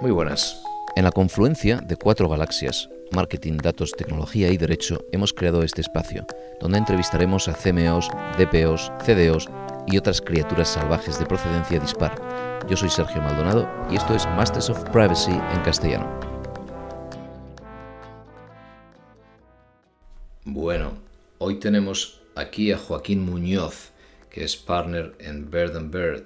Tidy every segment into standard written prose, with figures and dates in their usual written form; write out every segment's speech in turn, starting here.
Muy buenas. En la confluencia de 4 galaxias, marketing, datos, tecnología y derecho, hemos creado este espacio, donde entrevistaremos a CMOs, DPOs, CDOs y otras criaturas salvajes de procedencia dispar. Yo soy Sergio Maldonado y esto es Masters of Privacy en castellano. Bueno, hoy tenemos aquí a Joaquín Muñoz, que es partner en Bird & Bird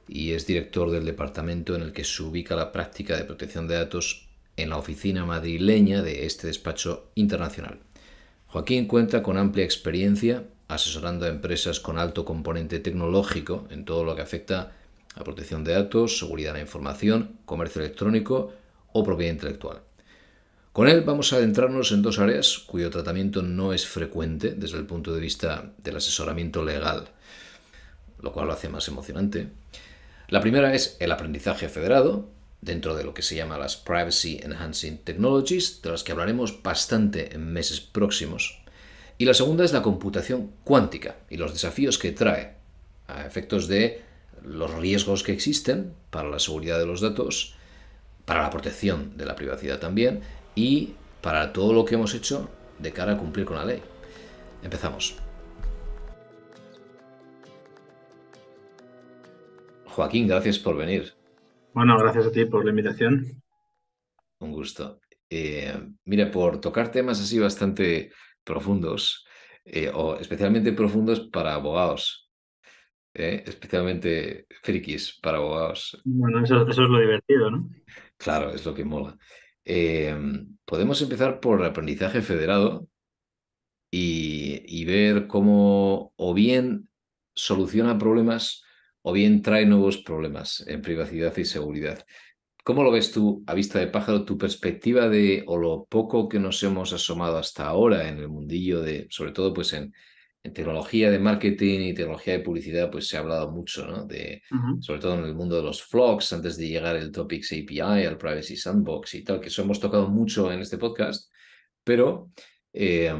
y es director del departamento en el que se ubica la práctica de protección de datos en la oficina madrileña de este despacho internacional. Joaquín cuenta con amplia experiencia asesorando a empresas con alto componente tecnológico en todo lo que afecta a protección de datos, seguridad de la información, comercio electrónico o propiedad intelectual. Con él vamos a adentrarnos en 2 áreas cuyo tratamiento no es frecuente desde el punto de vista del asesoramiento legal, lo cual lo hace más emocionante. La primera es el aprendizaje federado, dentro de lo que se llama las Privacy Enhancing Technologies, de las que hablaremos bastante en meses próximos. Y la segunda es la computación cuántica y los desafíos que trae a efectos de los riesgos que existen para la seguridad de los datos, para la protección de la privacidad también y para todo lo que hemos hecho de cara a cumplir con la ley. Empezamos. Joaquín, gracias por venir. Bueno, gracias a ti por la invitación. Un gusto. Mira, por tocar temas así bastante profundos, o especialmente profundos para abogados, especialmente frikis para abogados. Bueno, eso es lo divertido, ¿no? Claro, es lo que mola. Eh, Podemos empezar por aprendizaje federado y ver cómo o bien soluciona problemas o bien trae nuevos problemas en privacidad y seguridad. ¿Cómo lo ves tú a vista de pájaro, tu perspectiva de, o lo poco que nos hemos asomado hasta ahora en el mundillo de, sobre todo pues en tecnología de marketing y tecnología de publicidad, pues se ha hablado mucho, ¿no? De, Ujú. sobre todo en el mundo de los flogs, antes de llegar el Topics API, al Privacy Sandbox y tal, que eso hemos tocado mucho en este podcast, pero eh,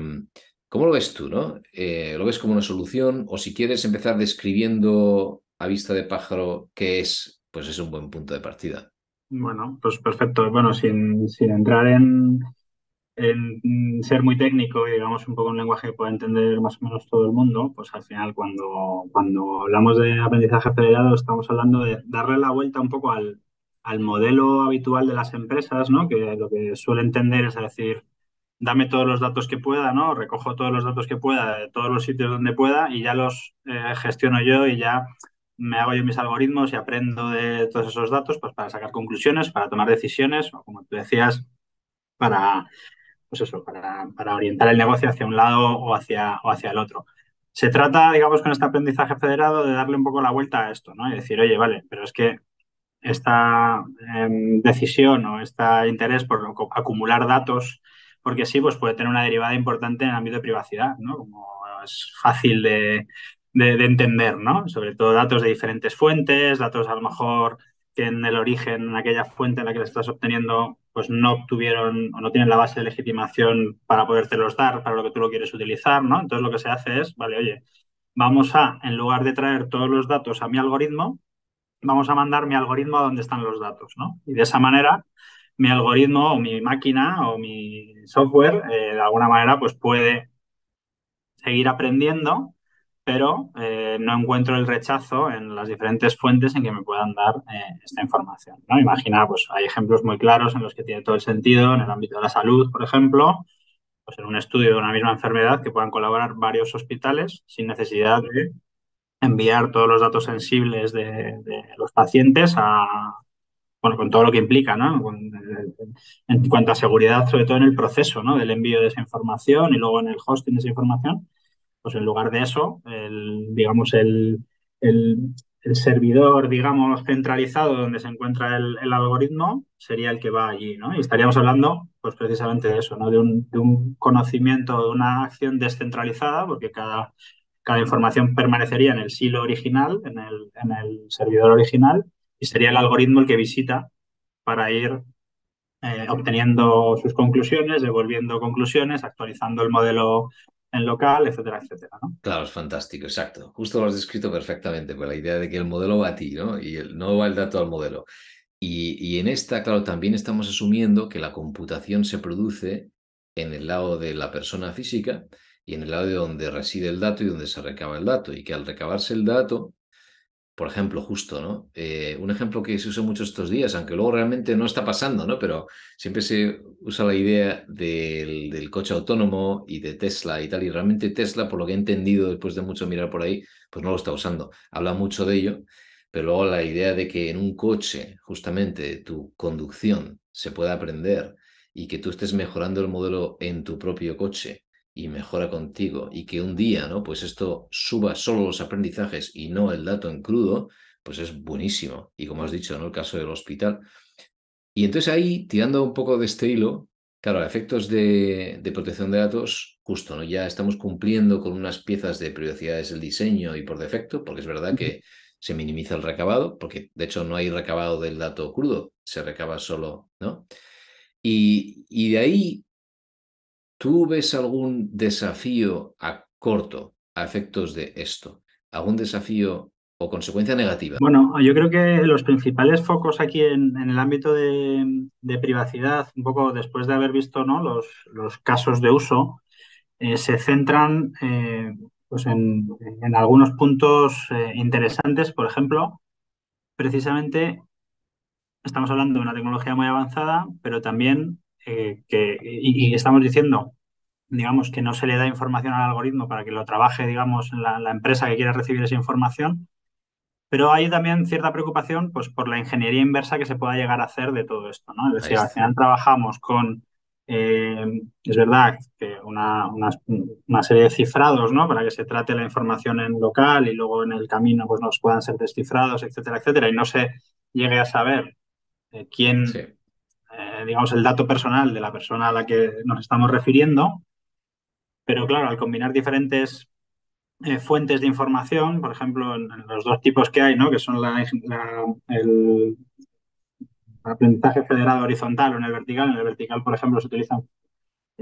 ¿cómo lo ves tú, no? ¿Lo ves como una solución? O si quieres empezar describiendo a vista de pájaro qué es, pues es un buen punto de partida. Bueno, pues perfecto. Bueno, sin entrar en ser muy técnico y digamos un poco un lenguaje que pueda entender más o menos todo el mundo, pues al final cuando hablamos de aprendizaje acelerado estamos hablando de darle la vuelta un poco al modelo habitual de las empresas, ¿no? Que lo que suele entender es decir, dame todos los datos que pueda, ¿no? Recojo todos los datos que pueda de todos los sitios donde pueda y ya los gestiono yo y ya me hago yo mis algoritmos y aprendo de todos esos datos pues para sacar conclusiones, para tomar decisiones o como tú decías, para, pues eso, para orientar el negocio hacia un lado o hacia el otro. Se trata, digamos, con este aprendizaje federado de darle un poco la vuelta a esto, ¿no? Y decir, oye, vale, pero es que esta decisión o este interés por acumular datos, porque sí, pues puede tener una derivada importante en el ámbito de privacidad, ¿no? Como es fácil de entender, ¿no? Sobre todo datos de diferentes fuentes, datos a lo mejor que en el origen, en aquella fuente en la que las estás obteniendo, pues no obtuvieron o no tienen la base de legitimación para podértelos dar para lo que tú lo quieres utilizar, ¿no? Entonces lo que se hace es, vale, oye, vamos a, en lugar de traer todos los datos a mi algoritmo, vamos a mandar mi algoritmo a donde están los datos, ¿no? Y de esa manera, mi algoritmo o mi máquina o mi software, de alguna manera, pues puede seguir aprendiendo, pero no encuentro el rechazo en las diferentes fuentes en que me puedan dar esta información, ¿no? Imagina, pues hay ejemplos muy claros en los que tiene todo el sentido, en el ámbito de la salud, por ejemplo, pues en un estudio de una misma enfermedad que puedan colaborar varios hospitales sin necesidad de enviar todos los datos sensibles de los pacientes a, bueno, con todo lo que implica, ¿no? En cuanto a seguridad, sobre todo en el proceso, ¿no? Del envío de esa información y luego en el hosting de esa información, pues en lugar de eso, digamos, el, el servidor, digamos, centralizado donde se encuentra el algoritmo sería el que va allí, ¿no? Y estaríamos hablando, pues precisamente de eso, ¿no? De un conocimiento, de una acción descentralizada, porque cada información permanecería en el silo original, en el servidor original, y sería el algoritmo el que visita para ir obteniendo sus conclusiones, devolviendo conclusiones, actualizando el modelo en local, etcétera, etcétera, ¿no? Claro, es fantástico, exacto. Justo lo has descrito perfectamente, pues la idea de que el modelo va a ti, ¿no? Y no va el dato al modelo. Y en esta, claro, también estamos asumiendo que la computación se produce en el lado de la persona física y en el lado de donde reside el dato y donde se recaba el dato. Y que al recabarse el dato, por ejemplo, justo, ¿no? Un ejemplo que se usa mucho estos días, aunque luego realmente no está pasando, ¿no? Pero siempre se usa la idea del coche autónomo y de Tesla y tal. Y realmente Tesla, por lo que he entendido después de mucho mirar por ahí, pues no lo está usando. Habla mucho de ello, pero luego la idea de que en un coche, justamente, tu conducción se pueda aprender y que tú estés mejorando el modelo en tu propio coche y mejora contigo y que un día, ¿no? Pues esto suba solo los aprendizajes y no el dato en crudo, pues es buenísimo. Y como has dicho, ¿no? El caso del hospital. Y entonces ahí, tirando un poco de este hilo, claro, a efectos de protección de datos, justo, ¿no? Ya estamos cumpliendo con unas piezas de privacidades del diseño y por defecto, porque es verdad que se minimiza el recabado, porque de hecho no hay recabado del dato crudo, se recaba solo, ¿no? Y de ahí, ¿tú ves algún desafío a corto a efectos de esto? ¿Algún desafío o consecuencia negativa? Bueno, yo creo que los principales focos aquí en el ámbito de privacidad, un poco después de haber visto, ¿no? los casos de uso, se centran pues en algunos puntos interesantes. Por ejemplo, precisamente estamos hablando de una tecnología muy avanzada, pero también y estamos diciendo, digamos, que no se le da información al algoritmo para que lo trabaje, digamos, la empresa que quiere recibir esa información, pero hay también cierta preocupación, pues, por la ingeniería inversa que se pueda llegar a hacer de todo esto, ¿no? Es Ahí decir, al está. final trabajamos con, es verdad que una serie de cifrados, ¿no? Para que se trate la información en local y luego en el camino, pues, nos puedan ser descifrados, etcétera, etcétera, y no se llegue a saber Sí, quién, digamos, el dato personal de la persona a la que nos estamos refiriendo, pero claro, al combinar diferentes fuentes de información, por ejemplo, en los dos tipos que hay, ¿no? Que son el aprendizaje federado horizontal o en el vertical. En el vertical, por ejemplo, se utilizan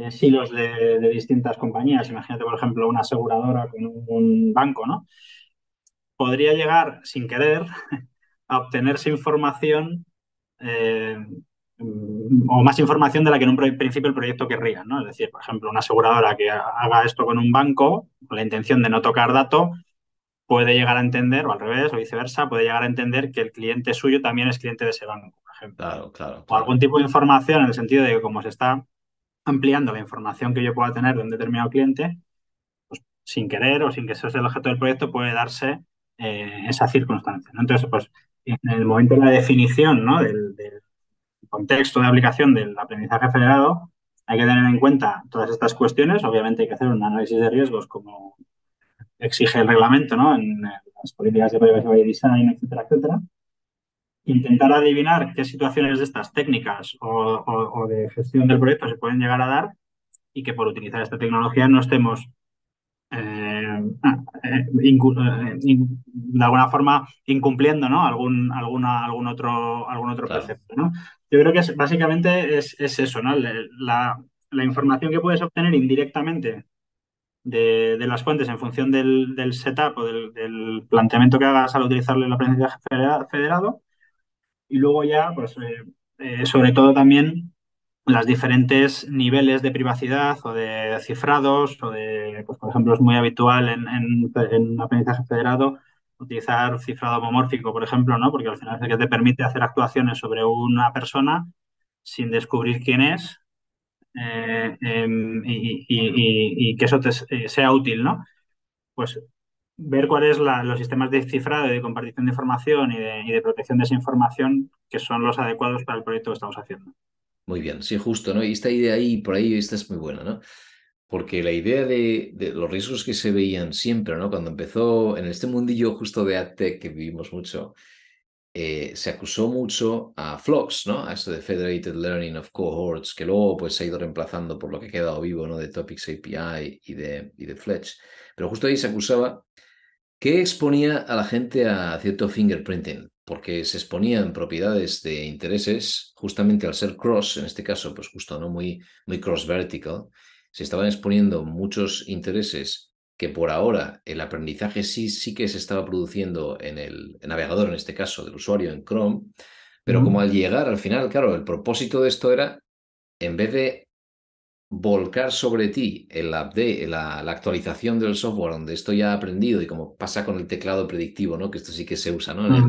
silos de distintas compañías. Imagínate, por ejemplo, una aseguradora con un banco, ¿no? Podría llegar sin querer a obtenerse información eh, o más información de la que en un principio el proyecto querría, ¿no? Es decir, por ejemplo, una aseguradora que haga esto con un banco con la intención de no tocar datos puede llegar a entender, o al revés, o viceversa, puede llegar a entender que el cliente suyo también es cliente de ese banco, por ejemplo. claro, claro, O algún claro. tipo de información en el sentido de que como se está ampliando la información que yo pueda tener de un determinado cliente, pues sin querer o sin que ese sea el objeto del proyecto puede darse esa circunstancia, ¿no? Entonces, pues en el momento de la definición, ¿no? del contexto de aplicación del aprendizaje acelerado, hay que tener en cuenta todas estas cuestiones. Obviamente hay que hacer un análisis de riesgos como exige el reglamento, ¿no? En las políticas de privacy by design, etcétera, etcétera. Intentar adivinar qué situaciones de estas técnicas o de gestión del proyecto se pueden llegar a dar y que por utilizar esta tecnología no estemos de alguna forma incumpliendo, ¿no? Algún otro Claro, precepto, ¿no? Yo creo que básicamente es eso, ¿no? La información que puedes obtener indirectamente de las fuentes en función del setup o del planteamiento que hagas al utilizar el aprendizaje federado. Y luego ya, pues, sobre todo también las diferentes niveles de privacidad o de cifrados o de, pues, por ejemplo, es muy habitual en aprendizaje federado utilizar cifrado homomórfico, por ejemplo, ¿no? Porque al final es el que te permite hacer actuaciones sobre una persona sin descubrir quién es y que eso sea útil, ¿no? Pues ver cuáles los sistemas de cifrado y de compartición de información y de protección de esa información que son los adecuados para el proyecto que estamos haciendo. muy bien, sí, justo, ¿no? Y esta idea ahí, por ahí, esta es muy buena, ¿no? Porque la idea de los riesgos que se veían siempre, ¿no? Cuando empezó en este mundillo justo de AdTech que vivimos mucho, se acusó mucho a Flux, ¿no? A esto de Federated Learning of Cohorts, que luego pues se ha ido reemplazando por lo que ha quedado vivo, ¿no? De Topics API y de Fletch. Pero justo ahí se acusaba que exponía a la gente a cierto fingerprinting, porque se exponían propiedades de intereses justamente al ser cross, en este caso, pues justo, ¿no? Muy cross-vertical, se estaban exponiendo muchos intereses que por ahora el aprendizaje sí que se estaba produciendo en el navegador, en este caso del usuario en Chrome, Pero como al llegar al final, claro, el propósito de esto era, en vez de volcar sobre ti el update, la actualización del software donde esto ya ha aprendido y como pasa con el teclado predictivo, ¿no? Que esto sí que se usa, ¿no? En Ujú.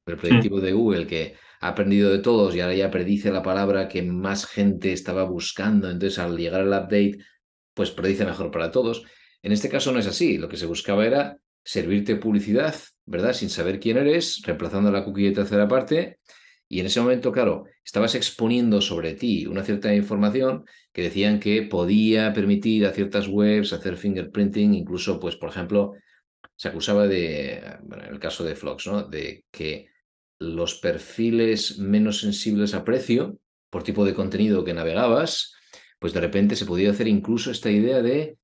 el Sí. predictivo de Google, que ha aprendido de todos y ahora ya predice la palabra que más gente estaba buscando. Entonces, al llegar el update, pues predice mejor para todos. En este caso no es así. Lo que se buscaba era servirte publicidad, ¿verdad? Sin saber quién eres, reemplazando la cookie de tercera parte. Y en ese momento, claro, estabas exponiendo sobre ti una cierta información que decían que podía permitir a ciertas webs hacer fingerprinting, incluso, pues, por ejemplo, se acusaba de, bueno, en el caso de Flux, ¿no? De que los perfiles menos sensibles a precio, por tipo de contenido que navegabas, pues de repente se podía hacer incluso esta idea de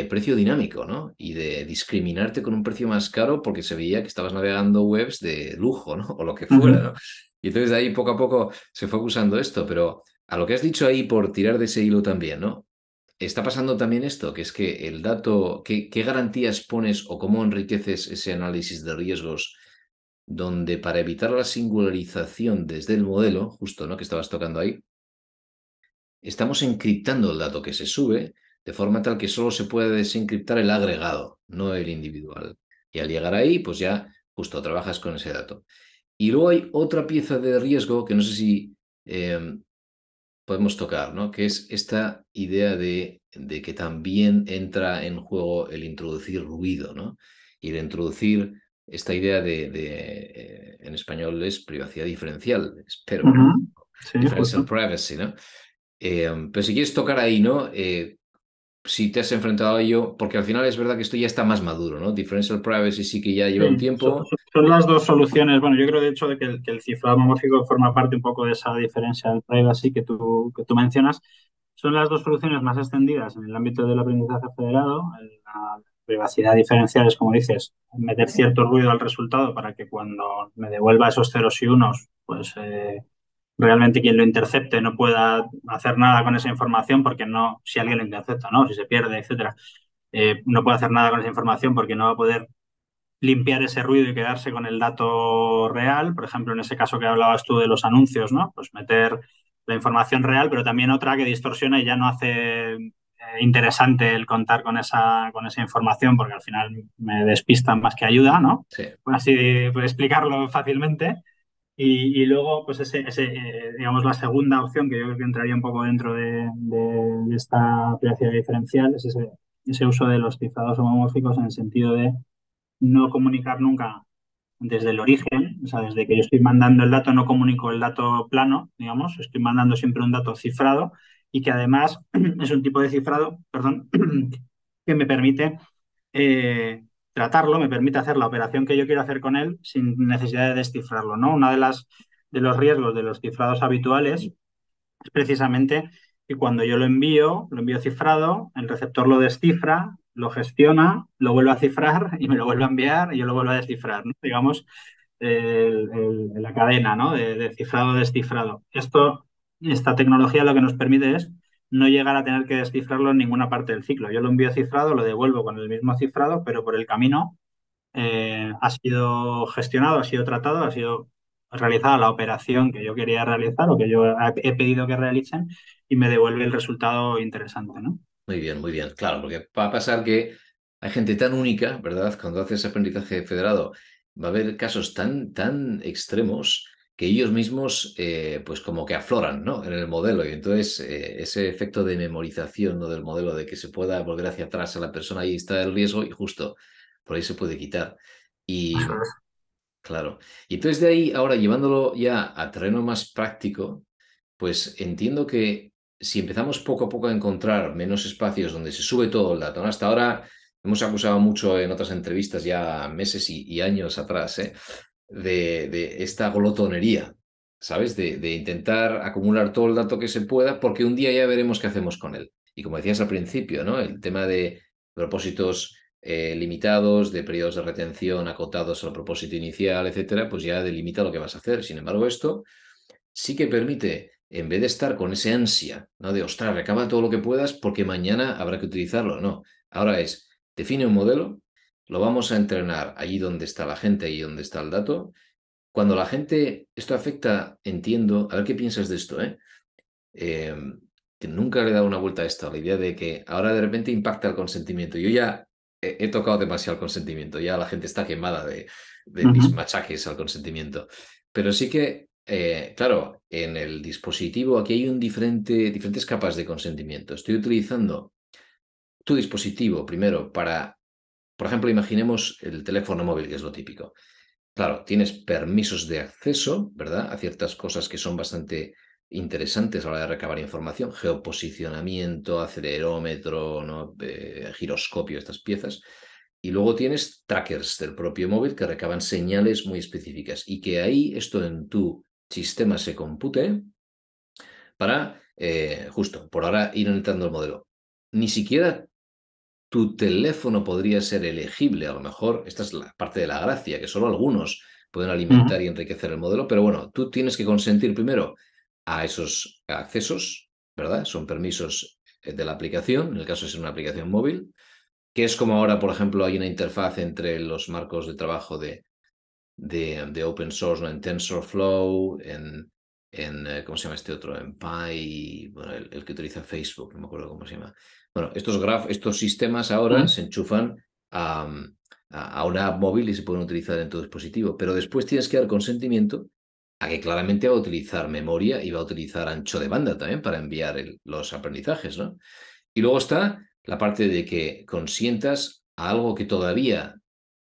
precio dinámico, ¿no? Y de discriminarte con un precio más caro porque se veía que estabas navegando webs de lujo, ¿no? O lo que fuera, Ujú. ¿no? Y entonces de ahí poco a poco se fue usando esto, pero a lo que has dicho ahí por tirar de ese hilo también, ¿no? Está pasando también esto, que es que el dato, ¿qué garantías pones o cómo enriqueces ese análisis de riesgos donde para evitar la singularización desde el modelo, justo, ¿no? Que estabas tocando ahí, estamos encriptando el dato que se sube de forma tal que solo se puede desencriptar el agregado, no el individual. Y al llegar ahí, pues ya justo trabajas con ese dato. Y luego hay otra pieza de riesgo que no sé si eh, podemos tocar, ¿no? Que es esta idea de que también entra en juego el introducir ruido, ¿no? Y el introducir esta idea en español es privacidad diferencial, espero, ¿no? Ujú. Sí, Differential justo. privacy, ¿no? Pero si quieres tocar ahí, ¿no? Si te has enfrentado a ello, porque al final es verdad que esto ya está más maduro, ¿no? Differential privacy sí que ya lleva un Sí, tiempo. son las dos soluciones. Bueno, yo creo de hecho de que el cifrado homomórfico forma parte un poco de esa diferencia del privacy que tú mencionas. Son las dos soluciones más extendidas en el ámbito del aprendizaje federado. La privacidad diferencial es, como dices, meter cierto ruido al resultado para que cuando me devuelva esos ceros y unos, pues realmente quien lo intercepte no pueda hacer nada con esa información porque no, si alguien lo intercepta, ¿no? Si se pierde, etcétera, no puede hacer nada con esa información porque no va a poder limpiar ese ruido y quedarse con el dato real. Por ejemplo, en ese caso que hablabas tú de los anuncios, ¿no? Pues meter la información real, pero también otra que distorsiona y ya no hace interesante el contar con esa información, porque al final me despista más que ayuda, ¿no? Sí, Pues así pues, explicarlo fácilmente. Y luego, pues digamos, la segunda opción, que yo creo que entraría un poco dentro de esta privacidad diferencial, es ese uso de los cifrados homomórficos en el sentido de no comunicar nunca desde el origen, o sea, desde que yo estoy mandando el dato, no comunico el dato plano, digamos, estoy mandando siempre un dato cifrado y que además es un tipo de cifrado, perdón, que me permite eh, tratarlo, me permite hacer la operación que yo quiero hacer con él sin necesidad de descifrarlo, ¿no? Una de los riesgos de los cifrados habituales es precisamente que cuando yo lo envío cifrado, el receptor lo descifra, lo gestiona, lo vuelve a cifrar y me lo vuelve a enviar y yo lo vuelvo a descifrar, ¿no? Digamos, la cadena, ¿no? De cifrado-descifrado. Esta tecnología lo que nos permite es no llegar a tener que descifrarlo en ninguna parte del ciclo. Yo lo envío cifrado, lo devuelvo con el mismo cifrado, pero por el camino ha sido gestionado, ha sido tratado, ha sido realizada la operación que yo quería realizar o que yo he pedido que realicen y me devuelve el resultado interesante, ¿no? muy bien, claro, porque va a pasar que hay gente tan única, ¿verdad? Cuando haces aprendizaje federado, va a haber casos tan extremos que ellos mismos, pues como que afloran, ¿no? En el modelo. Y entonces ese efecto de memorización, ¿no? Del modelo, de que se pueda volver hacia atrás a la persona, ahí está el riesgo y justo por ahí se puede quitar. Y Eso es. claro. Y entonces de ahí, ahora llevándolo ya a terreno más práctico, pues entiendo que si empezamos poco a poco a encontrar menos espacios donde se sube todo el dato, ¿no? Hasta ahora hemos acusado mucho en otras entrevistas ya meses y años atrás, ¿eh? De esta glotonería, ¿sabes? De intentar acumular todo el dato que se pueda porque un día ya veremos qué hacemos con él. Y como decías al principio, ¿no? El tema de propósitos limitados, de periodos de retención acotados al propósito inicial, etcétera, pues ya delimita lo que vas a hacer. Sin embargo, esto sí que permite, en vez de estar con ese ansia, ¿no? De, ostras, recaba todo lo que puedas porque mañana habrá que utilizarlo. No, ahora es, define un modelo, lo vamos a entrenar allí donde está la gente, allí donde está el dato, cuando la gente, esto afecta, entiendo, a ver qué piensas de esto, ¿eh? Eh, que nunca le he dado una vuelta a esto, a la idea de que ahora de repente impacta el consentimiento. Yo ya he tocado demasiado el consentimiento, ya la gente está quemada de mis Ujú. machaques al consentimiento. Pero sí que, claro, en el dispositivo aquí hay diferentes capas de consentimiento. Estoy utilizando tu dispositivo primero para, por ejemplo, imaginemos el teléfono móvil, que es lo típico. Claro, tienes permisos de acceso, ¿verdad? A ciertas cosas que son bastante interesantes a la hora de recabar información, geoposicionamiento, acelerómetro, ¿no? Giroscopio, estas piezas. Y luego tienes trackers del propio móvil que recaban señales muy específicas y que ahí esto en tu sistema se compute para, justo, por ahora ir entrando el modelo. Ni siquiera tu teléfono podría ser elegible. A lo mejor esta es la parte de la gracia, que solo algunos pueden Ujú. alimentar y enriquecer el modelo, pero bueno, tú tienes que consentir primero a esos accesos, ¿verdad? Son permisos de la aplicación, en el caso de ser una aplicación móvil, que es como ahora, por ejemplo, hay una interfaz entre los marcos de trabajo de open source, ¿no? En TensorFlow, ¿cómo se llama este otro? En Pi, bueno, el que utiliza Facebook, no me acuerdo cómo se llama. Bueno, estos sistemas ahora Ujú. se enchufan a una app móvil y se pueden utilizar en tu dispositivo, pero después tienes que dar consentimiento a que claramente va a utilizar memoria y va a utilizar ancho de banda también para enviar los aprendizajes, ¿no? Y luego está la parte de que consientas a algo que todavía,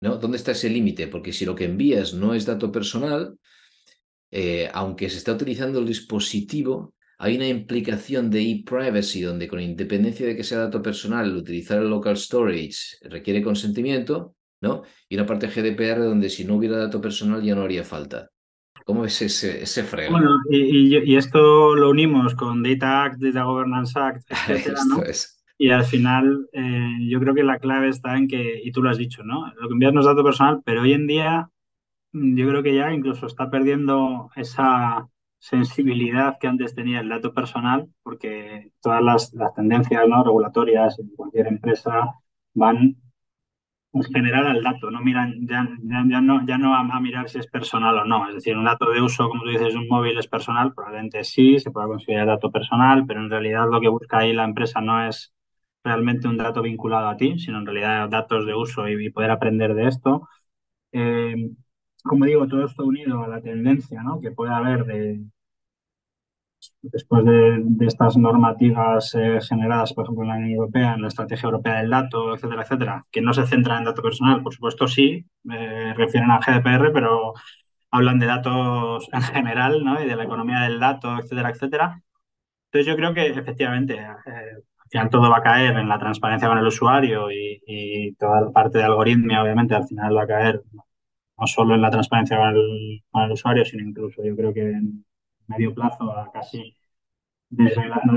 ¿no? ¿Dónde está ese límite? Porque si lo que envías no es dato personal, aunque se está utilizando el dispositivo, hay una implicación de e-privacy donde con independencia de que sea dato personal, el utilizar el local storage requiere consentimiento, ¿no? Y una parte GDPR donde si no hubiera dato personal ya no haría falta. ¿Cómo ves ese Bueno, fregado? y esto lo unimos con Data Act, Data Governance Act, etcétera, Esto ¿no? es, Y al final, yo creo que la clave está en que, y tú lo has dicho, ¿no? Lo que envías no es dato personal, pero hoy en día yo creo que ya incluso está perdiendo esa sensibilidad que antes tenía el dato personal, porque todas las tendencias, ¿no? regulatorias en cualquier empresa van en general al dato, no miran, ya no a mirar si es personal o no. Es decir, un dato de uso, como tú dices, de un móvil es personal, probablemente sí, se pueda considerar dato personal, pero en realidad lo que busca ahí la empresa no es realmente un dato vinculado a ti, sino en realidad datos de uso y poder aprender de esto. Eh, Como digo, todo esto unido a la tendencia, ¿no? que puede haber después de estas normativas generadas, por ejemplo, en la Unión Europea, en la Estrategia Europea del Dato, etcétera, etcétera, que no se centran en dato personal, por supuesto sí, refieren al GDPR, pero hablan de datos en general, ¿no? Y de la economía del dato, etcétera, etcétera. Entonces yo creo que efectivamente al final todo va a caer en la transparencia con el usuario y toda la parte de algoritmia, obviamente, al final va a caer no solo en la transparencia con el usuario, sino incluso yo creo que en medio plazo a casi no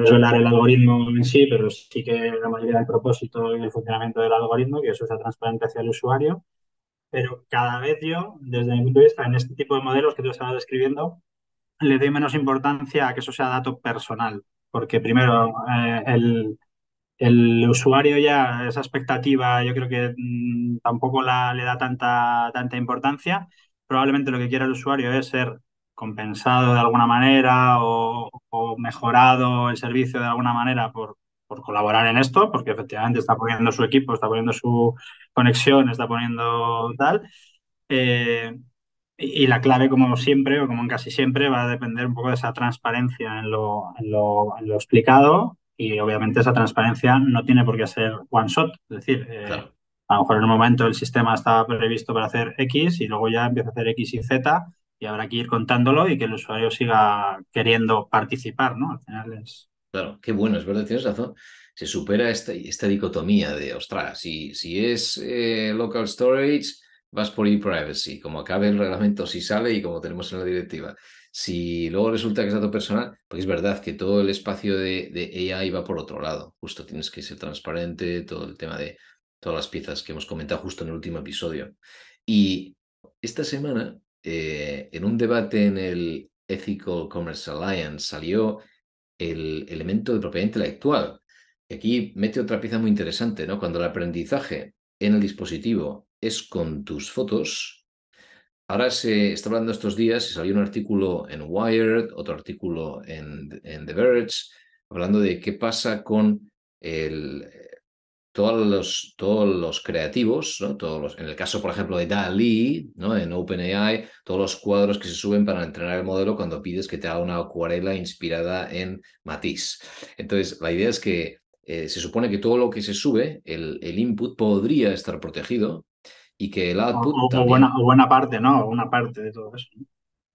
desvelar el algoritmo en sí, pero sí que la mayoría del propósito y el funcionamiento del algoritmo, que eso sea transparente hacia el usuario. Pero cada vez yo, desde mi punto de vista, en este tipo de modelos que tú estabas describiendo, le doy menos importancia a que eso sea dato personal. Porque primero, el usuario ya, esa expectativa, yo creo que tampoco le da tanta importancia. Probablemente lo que quiera el usuario es ser compensado de alguna manera o mejorado el servicio de alguna manera por colaborar en esto, porque efectivamente está poniendo su equipo, está poniendo su conexión, está poniendo tal. Eh, y la clave, como siempre, o como en casi siempre, va a depender un poco de esa transparencia en lo explicado y obviamente esa transparencia no tiene por qué ser one shot. Es decir, claro. a lo mejor en un momento el sistema estaba previsto para hacer X y luego ya empieza a hacer X y Z y habrá que ir contándolo y que el usuario siga queriendo participar, ¿no? Al final es... Claro, qué bueno, es verdad, tienes razón. Se supera esta dicotomía de, ostras, si es local storage, vas por e-privacy, como acabe el reglamento, si sale y como tenemos en la directiva. Si luego resulta que es dato personal, porque es verdad que todo el espacio de AI va por otro lado. Justo tienes que ser transparente, todo el tema de todas las piezas que hemos comentado justo en el último episodio. Y esta semana, en un debate en el Ethical Commerce Alliance, salió el elemento de propiedad intelectual. Y aquí mete otra pieza muy interesante, ¿no? Cuando el aprendizaje en el dispositivo es con tus fotos, ahora se está hablando estos días, se salió un artículo en Wired, otro artículo en The Verge, hablando de qué pasa con el, todos los creativos, ¿no? En el caso, por ejemplo, de DALL-E, ¿no? En OpenAI, todos los cuadros que se suben para entrenar el modelo cuando pides que te haga una acuarela inspirada en Matisse. Entonces, la idea es que se supone que todo lo que se sube, el input podría estar protegido y que el output también. O buena parte, ¿no? O una parte de todo eso.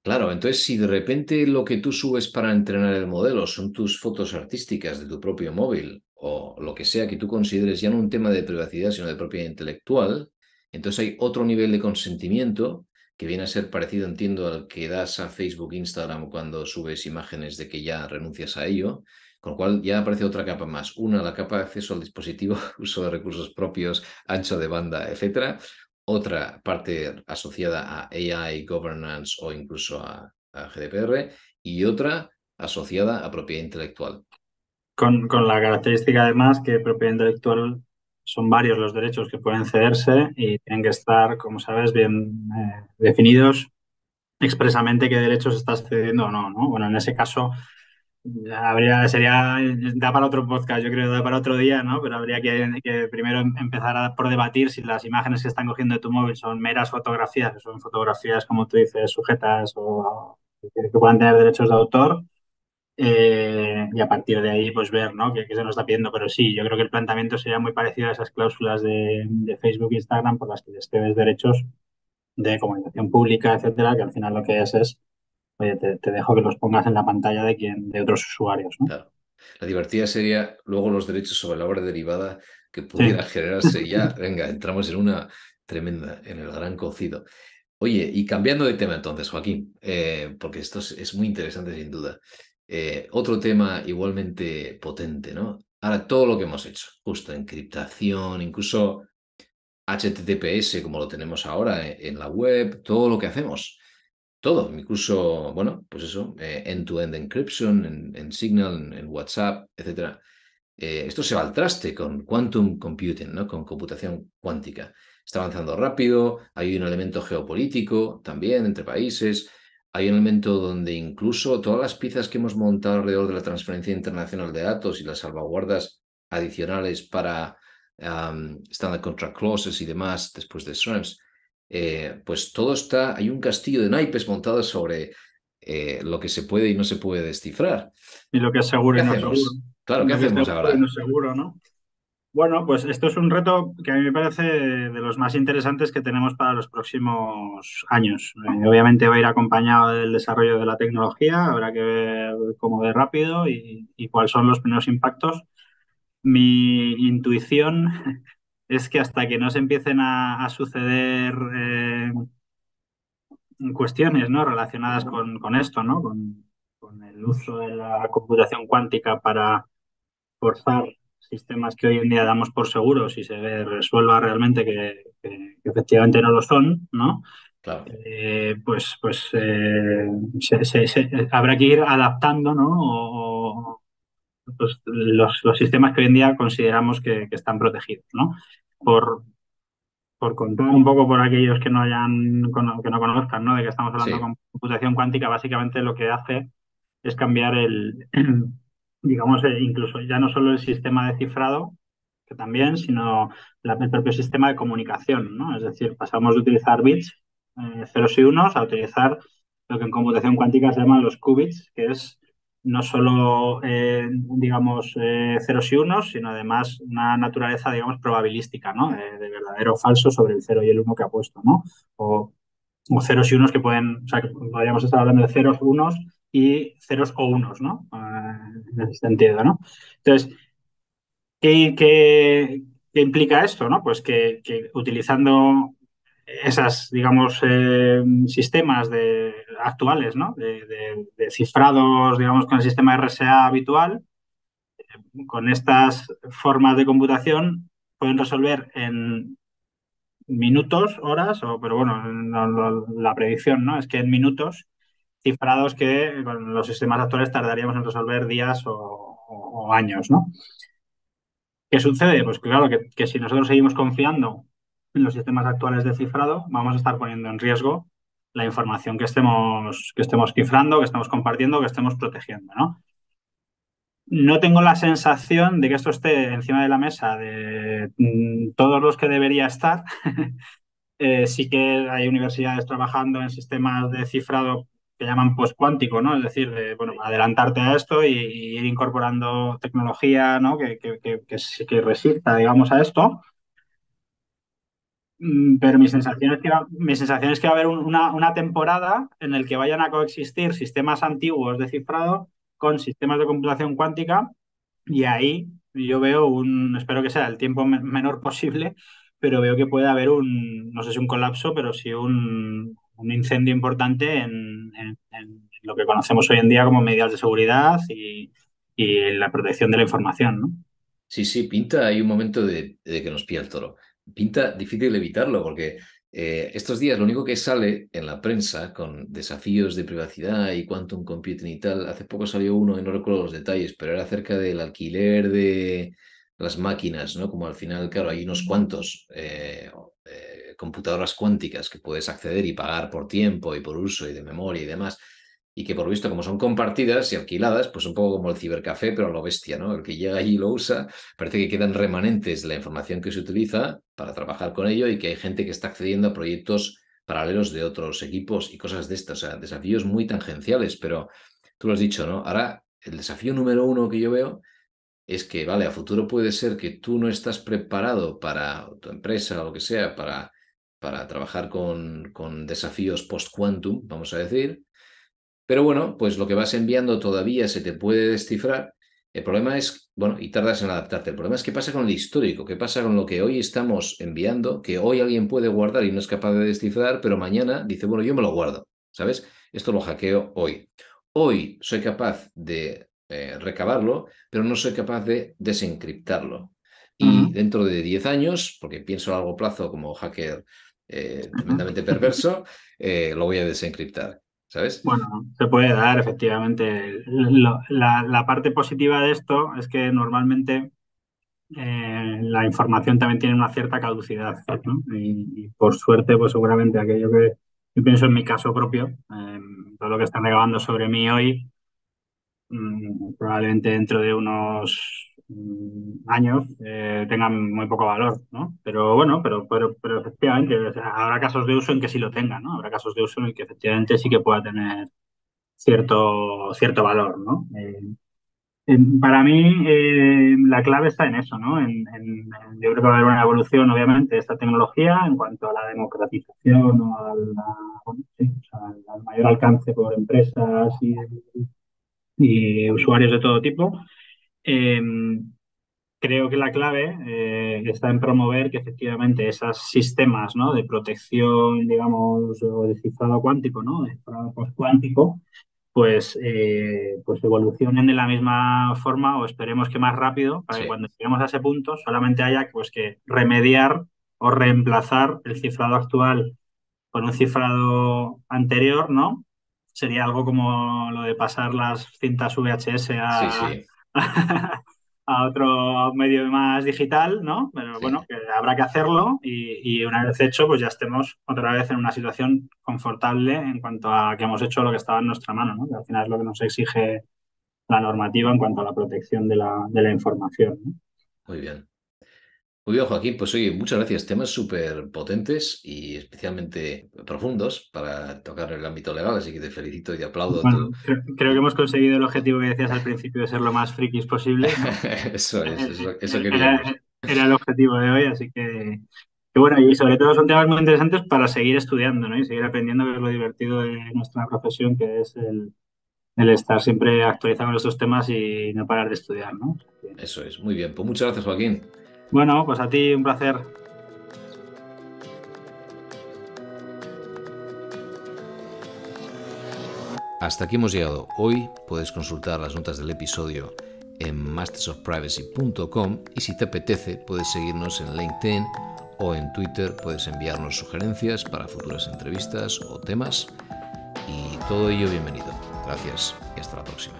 Claro, entonces si de repente lo que tú subes para entrenar el modelo son tus fotos artísticas de tu propio móvil o lo que sea que tú consideres ya no un tema de privacidad, sino de propiedad intelectual, entonces hay otro nivel de consentimiento que viene a ser parecido, entiendo, al que das a Facebook, Instagram cuando subes imágenes de que ya renuncias a ello, con lo cual ya aparece otra capa más. Una, la capa de acceso al dispositivo, uso de recursos propios, ancho de banda, etcétera. Otra parte asociada a AI, governance o incluso a GDPR y otra asociada a propiedad intelectual. Con la característica además que propiedad intelectual son varios los derechos que pueden cederse y tienen que estar, como sabes, bien definidos expresamente qué derechos estás cediendo o no, ¿no? Bueno, en ese caso da para otro podcast, yo creo, da para otro día, ¿no? Pero habría que primero empezar por debatir si las imágenes que están cogiendo de tu móvil son meras fotografías, que son fotografías, como tú dices, sujetas o que puedan tener derechos de autor. Y a partir de ahí, pues ver, ¿no? qué se nos está pidiendo. Pero sí, yo creo que el planteamiento sería muy parecido a esas cláusulas de Facebook e Instagram por las que les cedes derechos de comunicación pública, etcétera, que al final lo que es, oye, te dejo que los pongas en la pantalla de otros usuarios, ¿no? Claro. La divertida sería luego los derechos sobre la obra derivada que Sí. pudiera generarse y ya, venga, entramos en una tremenda, en el gran cocido. Oye, y cambiando de tema entonces, Joaquín, porque esto es muy interesante sin duda. Otro tema igualmente potente, ¿no? Ahora, todo lo que hemos hecho, justo encriptación, incluso HTTPS, como lo tenemos ahora en la web, todo lo que hacemos, todo, incluso, bueno, pues eso, end-to-end encryption en Signal, en WhatsApp, etcétera. Esto se va al traste con quantum computing, ¿no? Con computación cuántica. Está avanzando rápido, hay un elemento geopolítico también entre países, hay un elemento donde incluso todas las piezas que hemos montado alrededor de la transferencia internacional de datos y las salvaguardas adicionales para standard contract clauses y demás después de SRAMS, pues todo está, hay un castillo de naipes montado sobre lo que se puede y no se puede descifrar. Y lo que es seguro ¿Qué y no seguro. hacemos? Claro, ¿qué Lo que es hacemos seguro y no ahora? seguro, ¿no? Bueno, pues esto es un reto que a mí me parece de los más interesantes que tenemos para los próximos años. Obviamente va a ir acompañado del desarrollo de la tecnología, habrá que ver cómo de rápido y cuáles son los primeros impactos. Mi intuición es que hasta que no se empiecen a suceder cuestiones, ¿no? relacionadas con esto, ¿no? Con el uso de la computación cuántica para forzar sistemas que hoy en día damos por seguros y resuelva realmente que efectivamente no lo son, ¿no? Claro, Habrá que ir adaptando, ¿no? Los sistemas que hoy en día consideramos que están protegidos, ¿no? Por, por contar un poco por aquellos que no conozcan, ¿no? De que estamos hablando sí, con computación cuántica, básicamente lo que hace es cambiar digamos, incluso ya no solo el sistema de cifrado, que también, sino el propio sistema de comunicación, ¿no? Es decir, pasamos de utilizar bits, ceros y unos, a utilizar lo que en computación cuántica se llaman los qubits, que es no solo, digamos, ceros y unos, sino además una naturaleza, digamos, probabilística, ¿no? De verdadero o falso sobre el cero y el uno que ha puesto, ¿no? O ceros y unos que pueden, o sea, que podríamos estar hablando de ceros, unos y ceros o unos, ¿no? En ese sentido, ¿no? Entonces, ¿qué, qué- qué implica esto, no? Pues que utilizando esas, digamos, sistemas actuales, ¿no? De cifrados, digamos, con el sistema RSA habitual, con estas formas de computación, pueden resolver en minutos, horas, pero bueno, la predicción, ¿no? Es que en minutos, cifrados que con los sistemas actuales tardaríamos en resolver días o años, ¿no? ¿Qué sucede? Pues claro que si nosotros seguimos confiando en los sistemas actuales de cifrado, vamos a estar poniendo en riesgo la información que estemos cifrando, que estemos compartiendo, que estemos protegiendo, ¿no? No tengo la sensación de que esto esté encima de la mesa de todos los que debería estar. Sí que hay universidades trabajando en sistemas de cifrado que llaman postcuántico, ¿no? Es decir, bueno, adelantarte a esto y ir incorporando tecnología, ¿no? Que resista, digamos, a esto. Pero mi sensación es que va a haber una temporada en la que vayan a coexistir sistemas antiguos de cifrado con sistemas de computación cuántica y ahí yo veo espero que sea el tiempo menor posible, pero veo que puede haber no sé si un colapso, pero sí un incendio importante en lo que conocemos hoy en día como medidas de seguridad y la protección de la información, ¿no? Sí, sí, pinta, hay un momento de que nos pilla el toro. Pinta difícil evitarlo porque estos días lo único que sale en la prensa con desafíos de privacidad y quantum computing y tal, hace poco salió uno y no recuerdo los detalles, pero era acerca del alquiler de las máquinas, ¿no? Como al final, claro, hay unos cuantos computadoras cuánticas que puedes acceder y pagar por tiempo y por uso y de memoria y demás y que por visto como son compartidas y alquiladas, pues un poco como el cibercafé, pero a lo bestia, ¿no? El que llega allí y lo usa, parece que quedan remanentes de la información que se utiliza para trabajar con ello y que hay gente que está accediendo a proyectos paralelos de otros equipos y cosas de estas, o sea, desafíos muy tangenciales, pero tú lo has dicho, ¿no? Ahora, el desafío número uno que yo veo es que, vale, a futuro puede ser que tú no estás preparado para tu empresa o lo que sea, para trabajar con desafíos post-quantum, vamos a decir, pero bueno, pues lo que vas enviando todavía se te puede descifrar. El problema es, bueno, y tardas en adaptarte. El problema es qué pasa con el histórico, qué pasa con lo que hoy estamos enviando, que hoy alguien puede guardar y no es capaz de descifrar, pero mañana dice, bueno, yo me lo guardo, ¿sabes? Esto lo hackeo hoy. Hoy soy capaz de recabarlo, pero no soy capaz de desencriptarlo. Y Ujú. dentro de 10 años, porque pienso a largo plazo como hacker tremendamente perverso, lo voy a desencriptar. ¿Sabes? Bueno, se puede dar efectivamente. La parte positiva de esto es que normalmente la información también tiene una cierta caducidad, ¿no? Y por suerte, pues seguramente aquello que yo pienso en mi caso propio, todo lo que están grabando sobre mí hoy, probablemente dentro de unos años tengan muy poco valor, ¿no? Pero bueno, pero efectivamente, o sea, habrá casos de uso en que sí lo tengan, ¿no? Habrá casos de uso en el que efectivamente sí que pueda tener cierto valor, ¿no? Para mí, la clave está en eso, ¿no? Yo creo que va a haber una evolución, obviamente, de esta tecnología en cuanto a la democratización o bueno, sí, o sea, al mayor alcance por empresas y usuarios de todo tipo. Eh, Creo que la clave está en promover que efectivamente esos sistemas, ¿no? De protección, digamos, o de cifrado cuántico, ¿no? De cifrado postcuántico, pues evolucionen de la misma forma o esperemos que más rápido para que Sí, cuando lleguemos a ese punto solamente haya pues, que remediar o reemplazar el cifrado actual con un cifrado anterior, ¿no? Sería algo como lo de pasar las cintas VHS sí, a, sí, a otro medio más digital, ¿no? Pero sí. bueno, que habrá que hacerlo y una vez hecho, pues ya estemos otra vez en una situación confortable en cuanto a que hemos hecho lo que estaba en nuestra mano, ¿no? Que al final es lo que nos exige la normativa en cuanto a la protección de la información, ¿no? Muy bien. Muy bien, Joaquín. Pues oye, muchas gracias. Temas súper potentes y especialmente profundos para tocar el ámbito legal, así que te felicito y te aplaudo Bueno, creo que hemos conseguido el objetivo que decías al principio de ser lo más frikis posible, ¿no? Eso es, eso Era, queríamos. era el objetivo de hoy, así que bueno, y sobre todo son temas muy interesantes para seguir estudiando, ¿no? Y seguir aprendiendo, que es lo divertido de nuestra profesión, que es el estar siempre actualizado en estos temas y no parar de estudiar, ¿no? O sea Eso es. Muy bien. Pues muchas gracias, Joaquín. bueno, pues a ti un placer. Hasta aquí hemos llegado. Hoy puedes consultar las notas del episodio en mastersofprivacy.com y si te apetece puedes seguirnos en LinkedIn o en Twitter, puedes enviarnos sugerencias para futuras entrevistas o temas y todo ello bienvenido. Gracias y hasta la próxima.